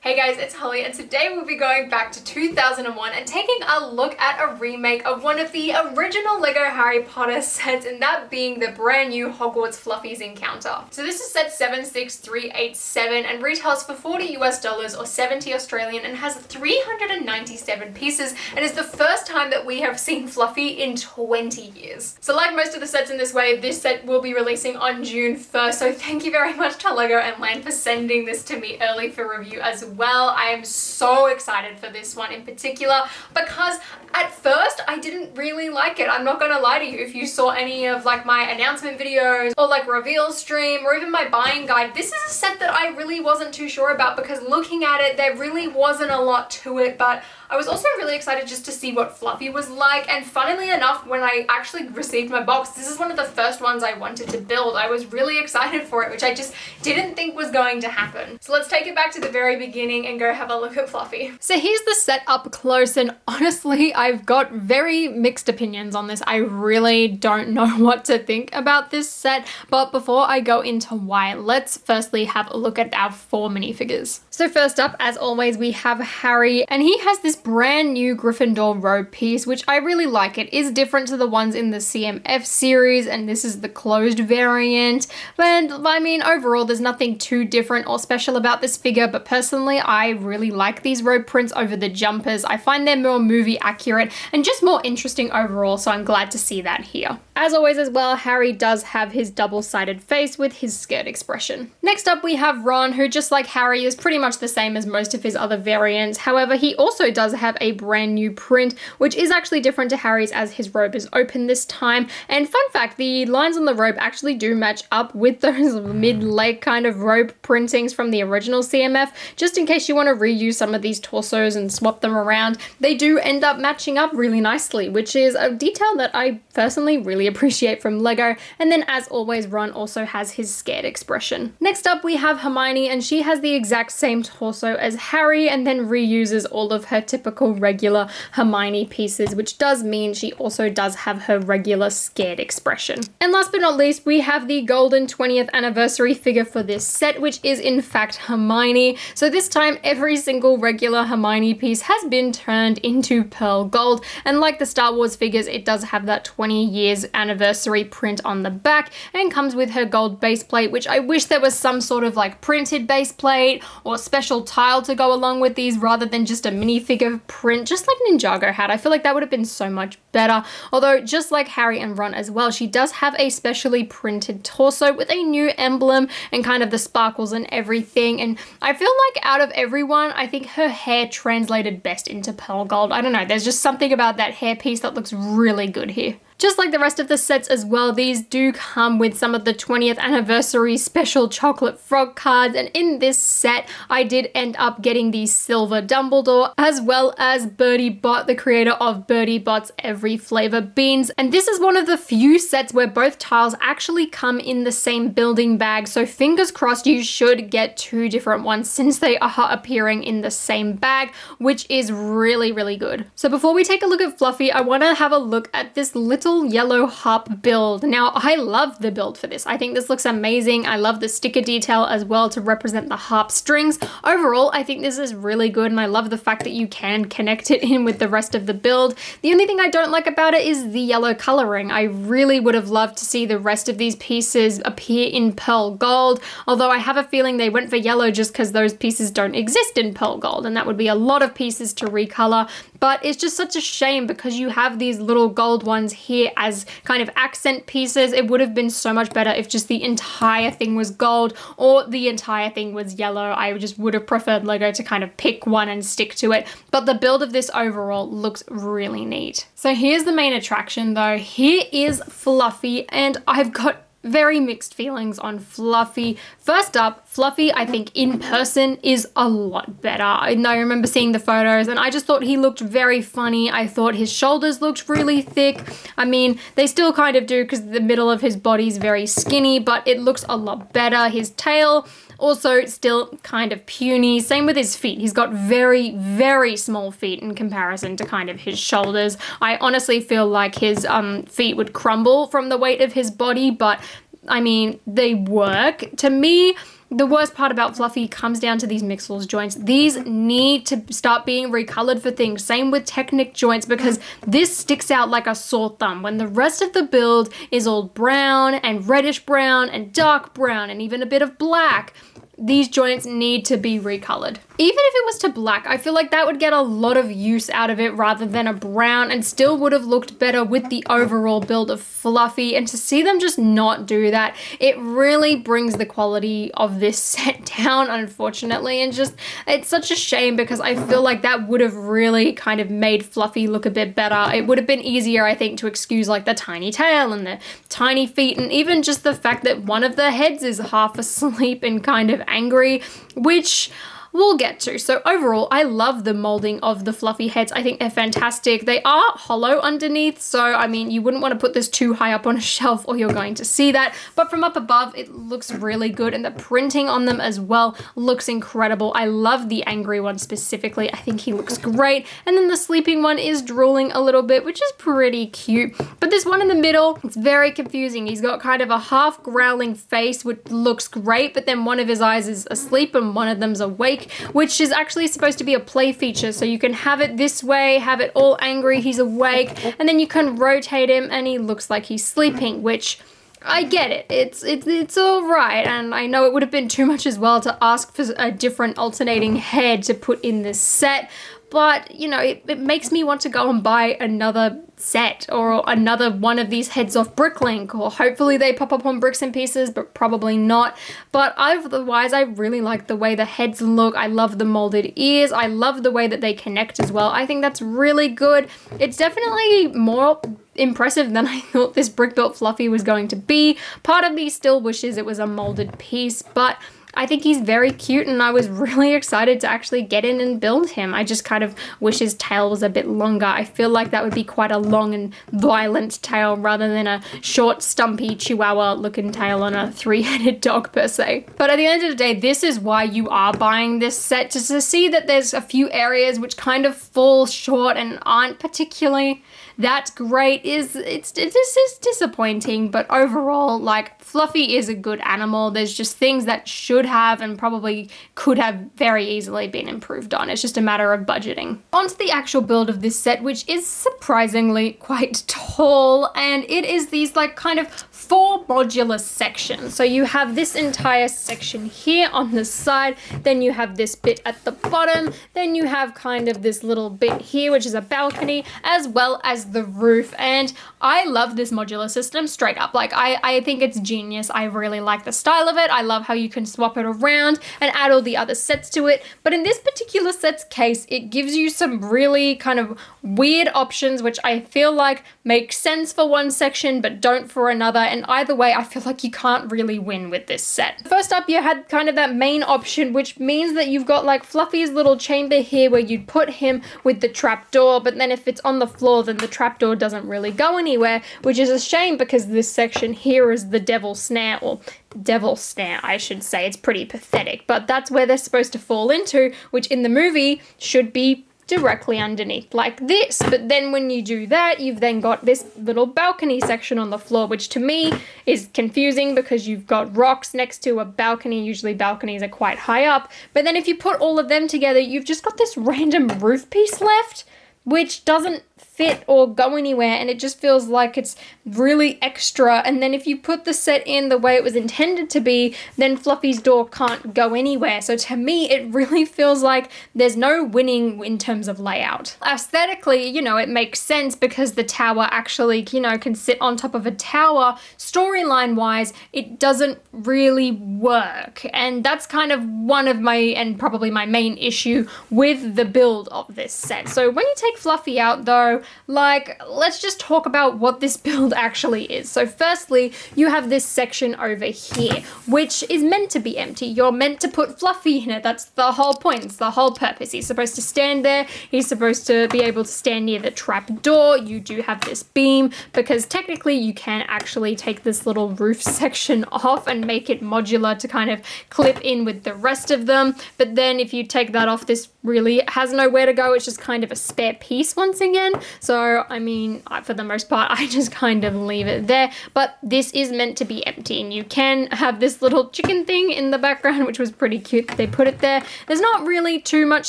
Hey guys, it's Holly and today we'll be going back to 2001 and taking a look at a remake of one of the original LEGO Harry Potter sets, and that being the brand new Hogwarts Fluffies Encounter. So this is set 76387 and retails for $40 or 70 Australian and has 397 pieces and is the first time that we have seen Fluffy in 20 years. So like most of the sets in this wave, this set will be releasing on June 1st, so thank you very much to LEGO and Land for sending this to me early for review as well. I am so excited for this one in particular because at first I didn't really like it. I'm not gonna lie to you. If you saw any of like my announcement videos or like reveal stream or even my buying guide, this is a set that I really wasn't too sure about because looking at it, there really wasn't a lot to it, but I was also really excited just to see what Fluffy was like, and funnily enough, when I actually received my box, this is one of the first ones I wanted to build. I was really excited for it, which I just didn't think was going to happen. So let's take it back to the very beginning and go have a look at Fluffy. So here's the set up close, and honestly, I've got very mixed opinions on this. I really don't know what to think about this set, but before I go into why, let's firstly have a look at our 4 minifigures. So first up, as always, we have Harry, and he has this brand new Gryffindor robe piece, which I really like. It is different to the ones in the CMF series, and this is the closed variant. But I mean, overall, there's nothing too different or special about this figure, but personally, I really like these robe prints over the jumpers. I find them more movie accurate and just more interesting overall, so I'm glad to see that here. As always as well, Harry does have his double-sided face with his scared expression. Next up, we have Ron, who just like Harry is pretty much the same as most of his other variants. However, he also does have a brand new print, which is actually different to Harry's as his robe is open this time. And fun fact, the lines on the robe actually do match up with those mid-leg kind of robe printings from the original CMF. Just in case you want to reuse some of these torsos and swap them around, they do end up matching up really nicely, which is a detail that I personally really appreciate from LEGO. And then as always, Ron also has his scared expression. Next up, we have Hermione, and she has the exact same torso as Harry and then reuses all of her typical regular Hermione pieces, which does mean she also does have her regular scared expression. And last but not least, we have the golden 20th anniversary figure for this set, which is in fact Hermione. So this time, every single regular Hermione piece has been turned into pearl gold, and like the Star Wars figures, it does have that 20 years anniversary print on the back and comes with her gold base plate, which I wish there was some sort of like printed base plate or special tile to go along with these rather than just a minifigure print, just like Ninjago had. I feel like that would have been so much better. Although just like Harry and Ron as well, she does have a specially printed torso with a new emblem and kind of the sparkles and everything. And I feel like out of everyone, I think her hair translated best into pearl gold. I don't know, there's just something about that hair piece that looks really good here. Just like the rest of the sets as well, these do come with some of the 20th anniversary special chocolate frog cards, and in this set I did end up getting the silver Dumbledore as well as Birdie Bot, the creator of Birdie Bot's Every Flavor Beans, and this is one of the few sets where both tiles actually come in the same building bag, so fingers crossed you should get 2 different ones since they are appearing in the same bag, which is really, really good. So before we take a look at Fluffy, I want to have a look at this little yellow harp build. Now, I love the build for this. I think this looks amazing. I love the sticker detail as well to represent the harp strings. Overall, I think this is really good, and I love the fact that you can connect it in with the rest of the build. The only thing I don't like about it is the yellow coloring. I really would have loved to see the rest of these pieces appear in pearl gold, although I have a feeling they went for yellow just because those pieces don't exist in pearl gold, and that would be a lot of pieces to recolor. But it's just such a shame because you have these little gold ones here as kind of accent pieces. It would have been so much better if just the entire thing was gold or the entire thing was yellow. I just would have preferred LEGO to kind of pick one and stick to it. But the build of this overall looks really neat. So here's the main attraction though. Here is Fluffy, and I've got very mixed feelings on Fluffy. First up, Fluffy, I think in person is a lot better. I remember seeing the photos and I just thought he looked very funny. I thought his shoulders looked really thick. I mean, they still kind of do because the middle of his body is very skinny, but it looks a lot better. His tail also still kind of puny. Same with his feet. He's got very, very small feet in comparison to kind of his shoulders. I honestly feel like his feet would crumble from the weight of his body, but I mean, they work. To me, the worst part about Fluffy comes down to these Mixels joints. These need to start being recolored for things. Same with Technic joints, because this sticks out like a sore thumb when the rest of the build is all brown and reddish brown and dark brown and even a bit of black. These joints need to be recolored. Even if it was to black, I feel like that would get a lot of use out of it rather than a brown, and still would have looked better with the overall build of Fluffy. And to see them just not do that, it really brings the quality of this set down, unfortunately. And just, it's such a shame, because I feel like that would have really kind of made Fluffy look a bit better. It would have been easier, I think, to excuse like the tiny tail and the tiny feet, and even just the fact that one of the heads is half asleep and kind of angry, which we'll get to. So overall, I love the molding of the Fluffy heads. I think they're fantastic. They are hollow underneath, so I mean, you wouldn't want to put this too high up on a shelf or you're going to see that, but from up above, it looks really good, and the printing on them as well looks incredible. I love the angry one specifically. I think he looks great, and then the sleeping one is drooling a little bit, which is pretty cute, but this one in the middle, it's very confusing. He's got kind of a half growling face, which looks great, but then one of his eyes is asleep and one of them's awake, which is actually supposed to be a play feature. So you can have it this way, have it all angry, he's awake, and then you can rotate him and he looks like he's sleeping, which I get it. It's all right, and I know it would have been too much as well to ask for a different alternating head to put in this set, but you know, it makes me want to go and buy another set or another one of these heads off Bricklink, or hopefully they pop up on Bricks and Pieces, but probably not. But otherwise, I really like the way the heads look. I love the molded ears. I love the way that they connect as well. I think that's really good. It's definitely more impressive than I thought this brick built Fluffy was going to be. Part of me still wishes it was a molded piece, but I think he's very cute, and I was really excited to actually get in and build him. I just kind of wish his tail was a bit longer. I feel like that would be quite a long and violent tail rather than a short, stumpy chihuahua looking tail on a three-headed dog per se. But at the end of the day, this is why you are buying this set, just to see that there's a few areas which kind of fall short and aren't particularly that great. This is disappointing, but overall, like, Fluffy is a good animal. There's just things that should have and probably could have very easily been improved on. It's just a matter of budgeting. On to the actual build of this set, which is surprisingly quite tall, and it is these like kind of 4 modular sections. So you have this entire section here on the side, then you have this bit at the bottom, then you have kind of this little bit here, which is a balcony, as well as the roof. And I love this modular system straight up. Like, I think it's genius. I really like the style of it. I love how you can swap it around and add all the other sets to it. But in this particular set's case, it gives you some really kind of weird options, which I feel like make sense for one section, but don't for another. And either way, I feel like you can't really win with this set. First up, you had kind of that main option, which means that you've got like Fluffy's little chamber here where you'd put him with the trapdoor, but then if it's on the floor, then the trapdoor doesn't really go anywhere, which is a shame because this section here is the devil snare, or devil snare, I should say. It's pretty pathetic, but that's where they're supposed to fall into, which in the movie should be directly underneath like this. But then when you do that, you've then got this little balcony section on the floor, which to me is confusing because you've got rocks next to a balcony. Usually balconies are quite high up, but then if you put all of them together, you've just got this random roof piece left, which doesn't fit or go anywhere, and it just feels like it's really extra. And then if you put the set in the way it was intended to be, then Fluffy's door can't go anywhere. So to me, it really feels like there's no winning in terms of layout. Aesthetically, you know, it makes sense because the tower actually, you know, can sit on top of a tower. Storyline wise, it doesn't really work, and that's kind of one of my, and probably my main issue with the build of this set. So when you take Fluffy out though, like, let's just talk about what this build actually is. So firstly, you have this section over here, which is meant to be empty. You're meant to put Fluffy in it. That's the whole point. It's the whole purpose. He's supposed to stand there. He's supposed to be able to stand near the trap door. You do have this beam because technically you can actually take this little roof section off and make it modular to kind of clip in with the rest of them. But then if you take that off, this really has nowhere to go. It's just kind of a spare piece once again. So, I mean, for the most part, I just kind of leave it there. But this is meant to be empty, and you can have this little chicken thing in the background, which was pretty cute that they put it there. There's not really too much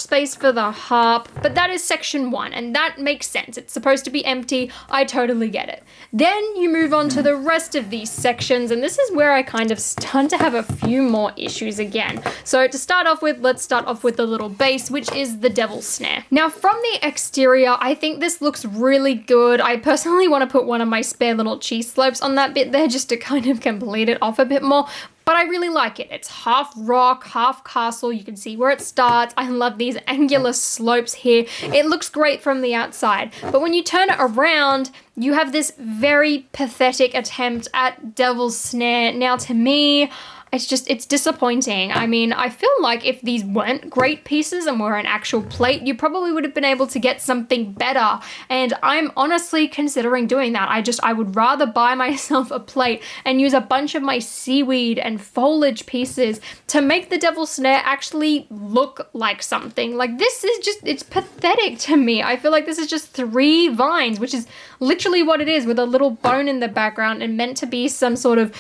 space for the harp, but that is section 1, and that makes sense. It's supposed to be empty. I totally get it. Then you move on to the rest of these sections, and this is where I kind of start to have a few more issues again. So to start off with, let's start off with the little base, which is the devil's snare. Now from the exterior, I think this looks really good. I personally want to put one of my spare little cheese slopes on that bit there just to kind of complete it off a bit more. But I really like it. It's half rock, half castle. You can see where it starts. I love these angular slopes here. It looks great from the outside. But when you turn it around, you have this very pathetic attempt at Devil's Snare. Now to me, it's disappointing. I mean, I feel like if these weren't great pieces and were an actual plate, you probably would have been able to get something better. And I'm honestly considering doing that. I would rather buy myself a plate and use a bunch of my seaweed and foliage pieces to make the Devil's Snare actually look like something. Like this is just, it's pathetic to me. I feel like this is just 3 vines, which is literally what it is, with a little bone in the background and meant to be some sort of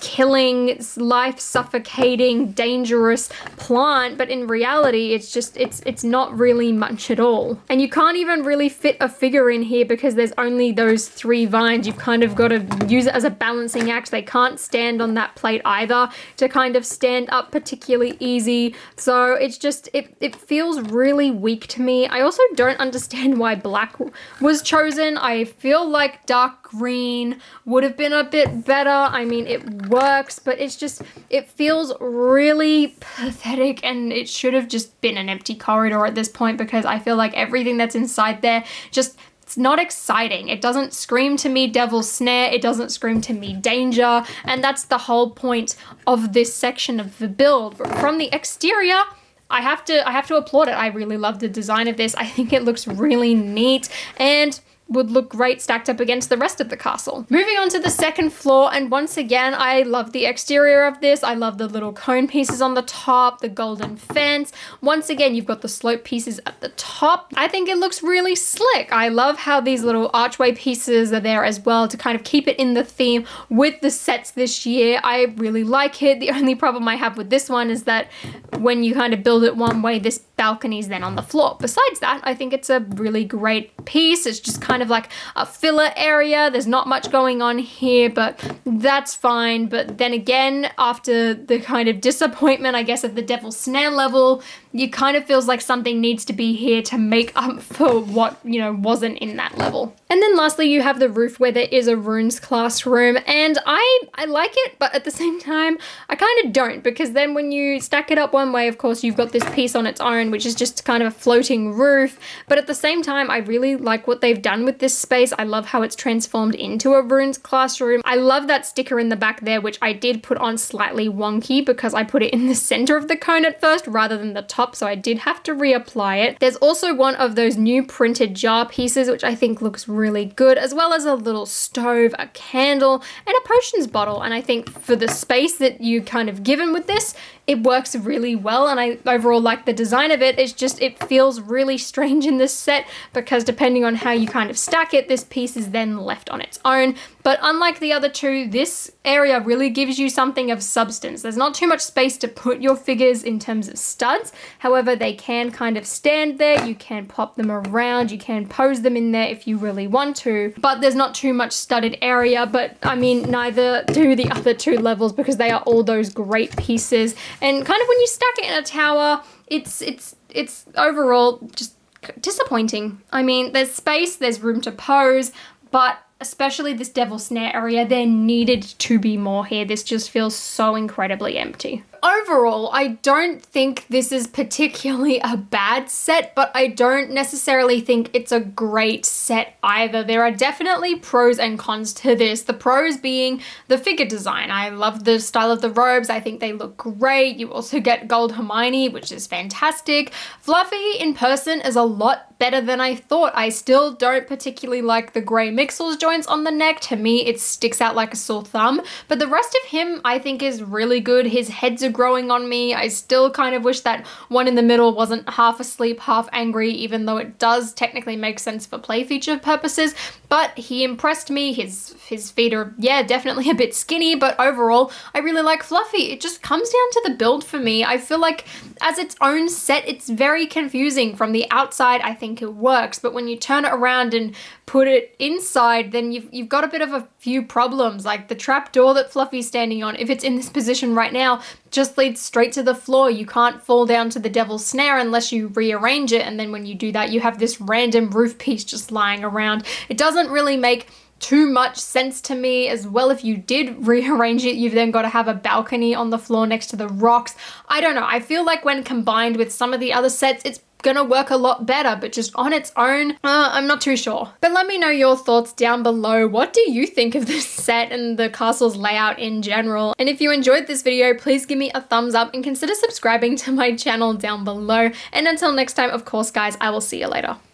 killing, life-suffocating, dangerous plant, but in reality, it's not really much at all. And you can't even really fit a figure in here because there's only those 3 vines. You've kind of got to use it as a balancing act. They can't stand on that plate either to kind of stand up particularly easy. So it's just, it feels really weak to me. I also don't understand why black was chosen. I feel like dark green would have been a bit better. I mean, it works, but it's just, it feels really pathetic, and it should have just been an empty corridor at this point because I feel like everything that's inside there just, it's not exciting. It doesn't scream to me Devil's Snare. It doesn't scream to me danger. And that's the whole point of this section of the build. But from the exterior, I have to applaud it. I really love the design of this. I think it looks really neat and would look great stacked up against the rest of the castle. Moving on to the second floor, and once again, I love the exterior of this. I love the little cone pieces on the top, the golden fence. Once again, you've got the slope pieces at the top. I think it looks really slick. I love how these little archway pieces are there as well to kind of keep it in the theme with the sets this year. I really like it. The only problem I have with this one is that when you kind of build it one way, this balcony is then on the floor. Besides that, I think it's a really great piece. It's just kind of like a filler area. There's not much going on here, but that's fine. But then again, after the kind of disappointment, I guess, at the Devil's Snare level, it kind of feels like something needs to be here to make up for what, you know, wasn't in that level. And then lastly, you have the roof where there is a runes classroom, and I like it, but at the same time, I kind of don't, because then when you stack it up one way, of course, you've got this piece on its own, which is just kind of a floating roof. But at the same time, I really like what they've done with this space. I love how it's transformed into a runes classroom. I love that sticker in the back there, which I did put on slightly wonky because I put it in the center of the cone at first rather than the top, so I did have to reapply it. There's also one of those new printed jar pieces, which I think looks really good, as well as a little stove, a candle, and a potions bottle. And I think for the space that you kind of given with this, it works really well, and I overall like the design of it. It's just, it feels really strange in this set because depending on how you kind of stack it, this piece is then left on its own. But unlike the other two, this area really gives you something of substance. There's not too much space to put your figures in terms of studs. However, they can kind of stand there. You can pop them around. You can pose them in there if you really want to. But there's not too much studded area. But I mean, neither do the other 2 levels because they are all those great pieces. And kind of when you stack it in a tower, it's overall just disappointing. I mean, there's space, there's room to pose, but especially this Devil's Snare area, there needed to be more here. This just feels so incredibly empty. Overall, I don't think this is particularly a bad set, but I don't necessarily think it's a great set either. There are definitely pros and cons to this. The pros being the figure design. I love the style of the robes. I think they look great. You also get gold Hermione, which is fantastic. Fluffy in person is a lot better than I thought. I still don't particularly like the grey Mixel's joints on the neck. To me, it sticks out like a sore thumb, but the rest of him I think is really good. His heads are growing on me. I still kind of wish that one in the middle wasn't half asleep, half angry, even though it does technically make sense for play feature purposes, but he impressed me. His feet are, yeah, definitely a bit skinny, but overall, I really like Fluffy. It just comes down to the build for me. I feel like as its own set, it's very confusing. From the outside, I think it works, but when you turn it around and put it inside, then you've got a bit of a few problems. Like the trap door that Fluffy's standing on, if it's in this position right now, just leads straight to the floor. You can't fall down to the devil's snare unless you rearrange it, and then when you do that, you have this random roof piece just lying around. It doesn't really make too much sense to me. As well, if you did rearrange it, you've then got to have a balcony on the floor next to the rocks. I don't know. I feel like when combined with some of the other sets, it's gonna work a lot better, but just on its own, I'm not too sure. But let me know your thoughts down below. What do you think of this set and the castle's layout in general? And if you enjoyed this video, please give me a thumbs up and consider subscribing to my channel down below. And until next time, of course, guys, I will see you later.